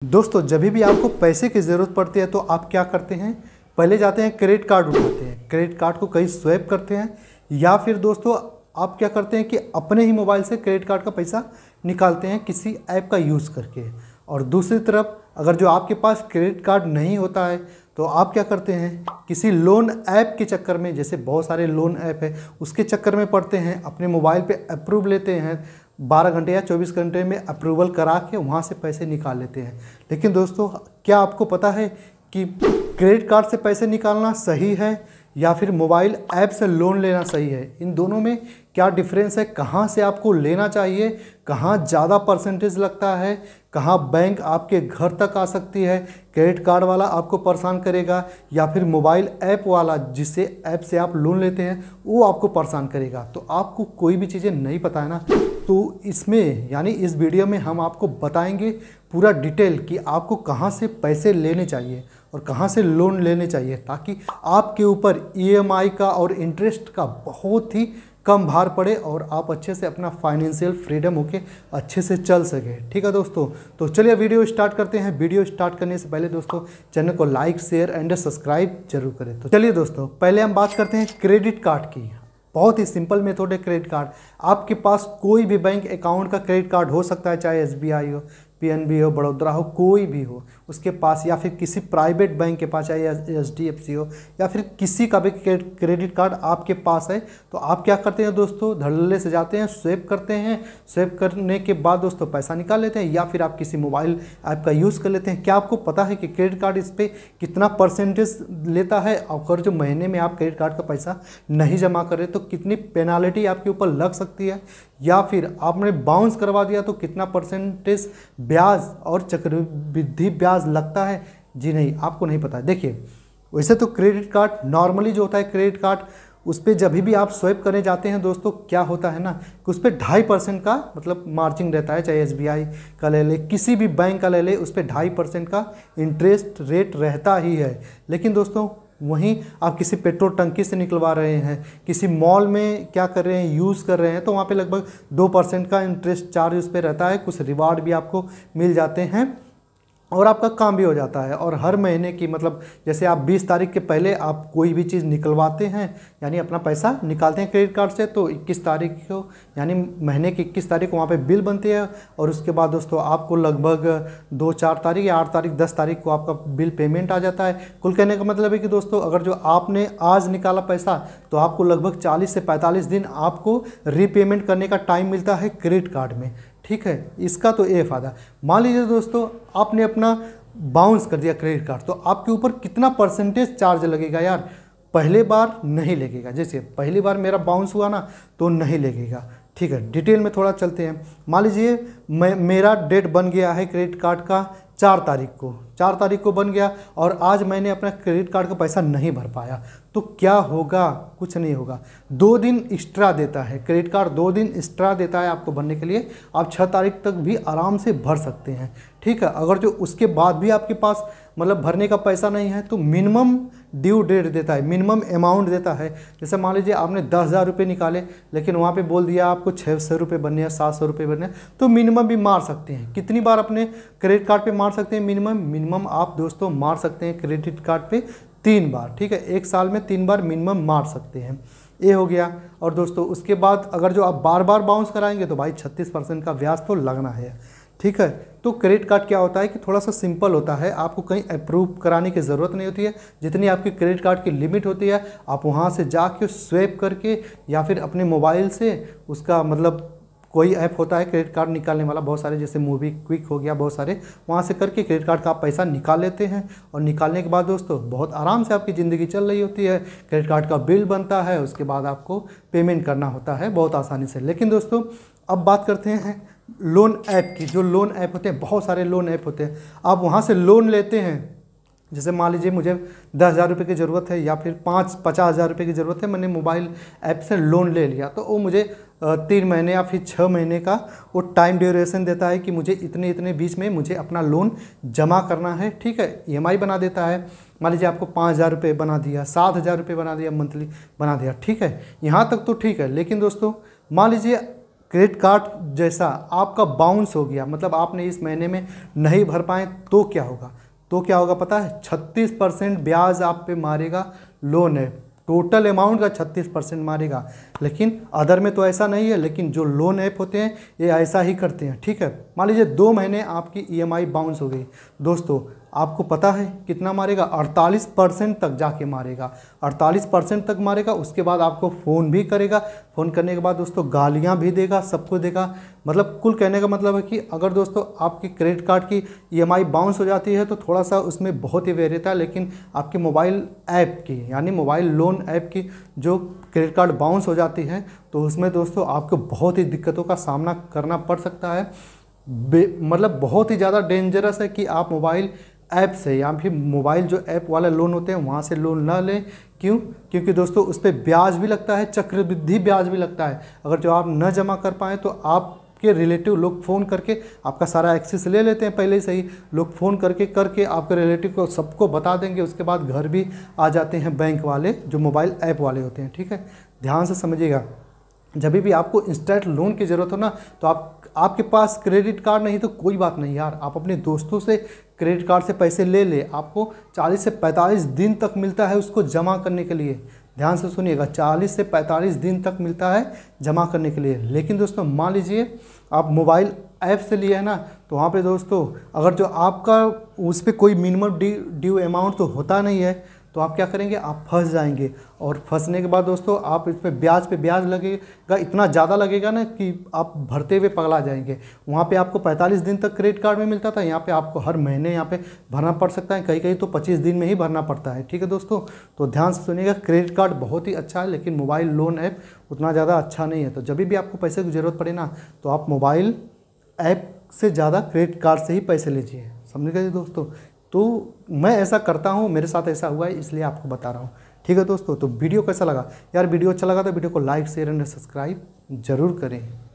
दोस्तों जब भी आपको पैसे की ज़रूरत पड़ती है तो आप क्या करते हैं, पहले जाते हैं क्रेडिट कार्ड उठाते हैं, क्रेडिट कार्ड को कहीं स्वैप करते हैं या फिर दोस्तों आप क्या करते हैं कि अपने ही मोबाइल से क्रेडिट कार्ड का पैसा निकालते हैं किसी ऐप का यूज़ करके। और दूसरी तरफ अगर जो आपके पास क्रेडिट कार्ड नहीं होता है तो आप क्या करते हैं, किसी लोन ऐप के चक्कर में, जैसे बहुत सारे लोन ऐप है उसके चक्कर में पड़ते हैं, अपने मोबाइल पे अप्रूव लेते हैं, 12 घंटे या 24 घंटे में अप्रूवल करा के वहाँ से पैसे निकाल लेते हैं। लेकिन दोस्तों क्या आपको पता है कि क्रेडिट कार्ड से पैसे निकालना सही है या फिर मोबाइल ऐप से लोन लेना सही है? इन दोनों में क्या डिफरेंस है, कहाँ से आपको लेना चाहिए, कहाँ ज़्यादा परसेंटेज लगता है, कहाँ बैंक आपके घर तक आ सकती है, क्रेडिट कार्ड वाला आपको परेशान करेगा या फिर मोबाइल ऐप वाला जिससे ऐप से आप लोन लेते हैं वो आपको परेशान करेगा। तो आपको कोई भी चीज़ें नहीं पता है ना, तो इसमें यानी इस वीडियो में हम आपको बताएंगे पूरा डिटेल कि आपको कहाँ से पैसे लेने चाहिए और कहाँ से लोन लेने चाहिए, ताकि आपके ऊपर ईएमआई का और इंटरेस्ट का बहुत ही कम भार पड़े और आप अच्छे से अपना फाइनेंशियल फ्रीडम होके अच्छे से चल सके। ठीक है दोस्तों, तो चलिए वीडियो स्टार्ट करते हैं। वीडियो स्टार्ट करने से पहले दोस्तों चैनल को लाइक शेयर एंड सब्सक्राइब जरूर करें। तो चलिए दोस्तों पहले हम बात करते हैं क्रेडिट कार्ड की। बहुत ही सिंपल मेथड है क्रेडिट कार्ड। आपके पास कोई भी बैंक अकाउंट का क्रेडिट कार्ड हो सकता है, चाहे एसबीआई हो, पीएनबी हो, बड़ौदा हो, कोई भी हो उसके पास, या फिर किसी प्राइवेट बैंक के पास, चाहे एचडीएफसी हो या फिर किसी का भी क्रेडिट कार्ड आपके पास है, तो आप क्या करते हैं दोस्तों, धड़ल्ले से जाते हैं, स्वैप करते हैं, स्वैप करने के बाद दोस्तों पैसा निकाल लेते हैं या फिर आप किसी मोबाइल ऐप का यूज़ कर लेते हैं। क्या आपको पता है कि क्रेडिट कार्ड इस पर कितना परसेंटेज लेता है? अगर जो महीने में आप क्रेडिट कार्ड का पैसा नहीं जमा करें तो कितनी पेनाल्टी आपके ऊपर लग सकती है, या फिर आपने बाउंस करवा दिया तो कितना परसेंटेज ब्याज और चक्रवृद्धि ब्याज लगता है? जी नहीं, आपको नहीं पता है। देखिए वैसे तो क्रेडिट कार्ड नॉर्मली जो होता है क्रेडिट कार्ड, उस पर जब भी आप स्वैप करने जाते हैं दोस्तों क्या होता है ना कि उस पर 2.5% का मतलब मार्जिन रहता है, चाहे एसबीआई का ले ले, किसी भी बैंक का ले ले, उस पर 2.5% का इंटरेस्ट रेट रहता ही है। लेकिन दोस्तों वहीं आप किसी पेट्रोल टंकी से निकलवा रहे हैं, किसी मॉल में क्या कर रहे हैं, यूज़ कर रहे हैं, तो वहाँ पे लगभग 2% का इंटरेस्ट चार्ज उस पर रहता है। कुछ रिवार्ड भी आपको मिल जाते हैं और आपका काम भी हो जाता है। और हर महीने की मतलब जैसे आप 20 तारीख के पहले आप कोई भी चीज़ निकलवाते हैं यानी अपना पैसा निकालते हैं क्रेडिट कार्ड से, तो 21 तारीख को यानी महीने की 21 तारीख को वहाँ पे बिल बनती है और उसके बाद दोस्तों आपको लगभग 2-4 तारीख या 8 तारीख 10 तारीख को आपका बिल पेमेंट आ जाता है। कुल कहने का मतलब है कि दोस्तों अगर जो आपने आज निकाला पैसा तो आपको लगभग 40 से 45 दिन आपको रीपेमेंट करने का टाइम मिलता है क्रेडिट कार्ड में। ठीक है, इसका तो ये फ़ायदा। मान लीजिए दोस्तों आपने अपना बाउंस कर दिया क्रेडिट कार्ड, तो आपके ऊपर कितना परसेंटेज चार्ज लगेगा यार? पहले बार नहीं लगेगा, जैसे पहली बार मेरा बाउंस हुआ ना तो नहीं लगेगा। ठीक है, डिटेल में थोड़ा चलते हैं। मान लीजिए मेरा डेट बन गया है क्रेडिट कार्ड का 4 तारीख को बन गया और आज मैंने अपना क्रेडिट कार्ड का पैसा नहीं भर पाया, तो क्या होगा? कुछ नहीं होगा। 2 दिन एक्स्ट्रा देता है क्रेडिट कार्ड, 2 दिन एक्स्ट्रा देता है आपको भरने के लिए। आप 6 तारीख तक भी आराम से भर सकते हैं। ठीक है, अगर जो उसके बाद भी आपके पास मतलब भरने का पैसा नहीं है तो मिनिमम ड्यू डेट देता है, मिनिमम अमाउंट देता है। जैसे मान लीजिए आपने 10,000 रुपये निकाले लेकिन वहाँ पे बोल दिया आपको 600 रुपये बनने हैं, 700 रुपये बनने हैं, तो मिनिमम भी मार सकते हैं। कितनी बार अपने क्रेडिट कार्ड पे मार सकते हैं मिनिमम आप दोस्तों मार सकते हैं क्रेडिट कार्ड पे 3 बार। ठीक है, 1 साल में 3 बार मिनिमम मार सकते हैं। ये हो गया। और दोस्तों उसके बाद अगर जो आप बार बार बाउंस कराएंगे तो भाई 36% का ब्याज तो लगना है। ठीक है, तो क्रेडिट कार्ड क्या होता है कि थोड़ा सा सिंपल होता है, आपको कहीं अप्रूव कराने की ज़रूरत नहीं होती है। जितनी आपकी क्रेडिट कार्ड की लिमिट होती है आप वहाँ से जाके स्वैप करके या फिर अपने मोबाइल से उसका मतलब कोई ऐप होता है क्रेडिट कार्ड निकालने वाला, बहुत सारे, जैसे मूवी क्विक हो गया, बहुत सारे, वहाँ से करके क्रेडिट कार्ड का आप पैसा निकाल लेते हैं। और निकालने के बाद दोस्तों बहुत आराम से आपकी ज़िंदगी चल रही होती है। क्रेडिट कार्ड का बिल बनता है, उसके बाद आपको पेमेंट करना होता है बहुत आसानी से। लेकिन दोस्तों अब बात करते हैं लोन ऐप की। जो लोन ऐप होते हैं, बहुत सारे लोन ऐप होते हैं, आप वहाँ से लोन लेते हैं। जैसे मान लीजिए मुझे 10,000 रुपये की ज़रूरत है या फिर 50,000 रुपये की ज़रूरत है, मैंने मोबाइल ऐप से लोन ले लिया, तो वो मुझे 3 महीने या फिर 6 महीने का वो टाइम ड्यूरेशन देता है कि मुझे इतने बीच में मुझे अपना लोन जमा करना है। ठीक है, ईएमआई बना देता है। मान लीजिए आपको 5,000 रुपये बना दिया, 7,000 रुपये बना दिया, मंथली बना दिया। ठीक है, यहाँ तक तो ठीक है। लेकिन दोस्तों मान लीजिए क्रेडिट कार्ड जैसा आपका बाउंस हो गया, मतलब आपने इस महीने में नहीं भर पाए तो क्या होगा? तो क्या होगा पता है? 36% ब्याज आप पे मारेगा लोन ऐप, टोटल अमाउंट का 36% मारेगा। लेकिन अदर में तो ऐसा नहीं है, लेकिन जो लोन ऐप होते हैं ये ऐसा ही करते हैं, ठीक है। मान लीजिए 2 महीने आपकी ईएमआई बाउंस हो गई, दोस्तों आपको पता है कितना मारेगा? 48% तक जाके मारेगा, 48% तक मारेगा। उसके बाद आपको फ़ोन भी करेगा, फ़ोन करने के बाद दोस्तों गालियाँ भी देगा, सब कुछ देगा। मतलब कुल कहने का मतलब है कि अगर दोस्तों आपकी क्रेडिट कार्ड की ईएमआई बाउंस हो जाती है तो थोड़ा सा उसमें बहुत ही वैरियता है, लेकिन आपके मोबाइल ऐप की यानी मोबाइल लोन ऐप की जो क्रेडिट कार्ड बाउंस हो जाती है तो उसमें दोस्तों आपको बहुत ही दिक्कतों का सामना करना पड़ सकता है। मतलब बहुत ही ज़्यादा डेंजरस है कि आप मोबाइल ऐप से या फिर मोबाइल जो ऐप वाले लोन होते हैं वहाँ से लोन ना लें। क्यों? क्योंकि दोस्तों उस पर ब्याज भी लगता है, चक्रवृद्धि ब्याज भी लगता है। अगर जो आप न जमा कर पाएँ तो आपके रिलेटिव लोग फ़ोन करके आपका सारा एक्सेस ले लेते हैं, पहले से ही लोग फ़ोन करके आपके रिलेटिव को सबको बता देंगे। उसके बाद घर भी आ जाते हैं बैंक वाले जो मोबाइल ऐप वाले होते हैं, ठीक है। ध्यान से समझिएगा, जब भी आपको इंस्टेंट लोन की ज़रूरत हो ना तो आपके पास क्रेडिट कार्ड नहीं तो कोई बात नहीं यार, आप अपने दोस्तों से क्रेडिट कार्ड से पैसे ले ले। आपको 40 से 45 दिन तक मिलता है उसको जमा करने के लिए। ध्यान से सुनिएगा, 40 से 45 दिन तक मिलता है जमा करने के लिए। लेकिन दोस्तों मान लीजिए आप मोबाइल ऐप से लिए है ना, तो वहाँ पे दोस्तों अगर जो आपका उस पर कोई मिनिमम ड्यू अमाउंट तो होता नहीं है तो आप क्या करेंगे? आप फंस जाएंगे। और फंसने के बाद दोस्तों आप इस पर ब्याज पे ब्याज लगेगा, इतना ज़्यादा लगेगा ना कि आप भरते हुए पगला जाएंगे। वहाँ पे आपको 45 दिन तक क्रेडिट कार्ड में मिलता था, यहाँ पे आपको हर महीने यहाँ पे भरना पड़ सकता है, कहीं कहीं तो 25 दिन में ही भरना पड़ता है, ठीक है दोस्तों। तो ध्यान से सुनिएगा, क्रेडिट कार्ड बहुत ही अच्छा है लेकिन मोबाइल लोन ऐप उतना ज़्यादा अच्छा नहीं है। तो जब भी आपको पैसे की ज़रूरत पड़े ना तो आप मोबाइल ऐप से ज़्यादा क्रेडिट कार्ड से ही पैसे लीजिए, समझ गए दोस्तों। तो मैं ऐसा करता हूँ, मेरे साथ ऐसा हुआ है इसलिए आपको बता रहा हूँ, ठीक है दोस्तों। तो वीडियो कैसा लगा यार? वीडियो अच्छा लगा तो वीडियो को लाइक शेयर एंड सब्सक्राइब जरूर करें।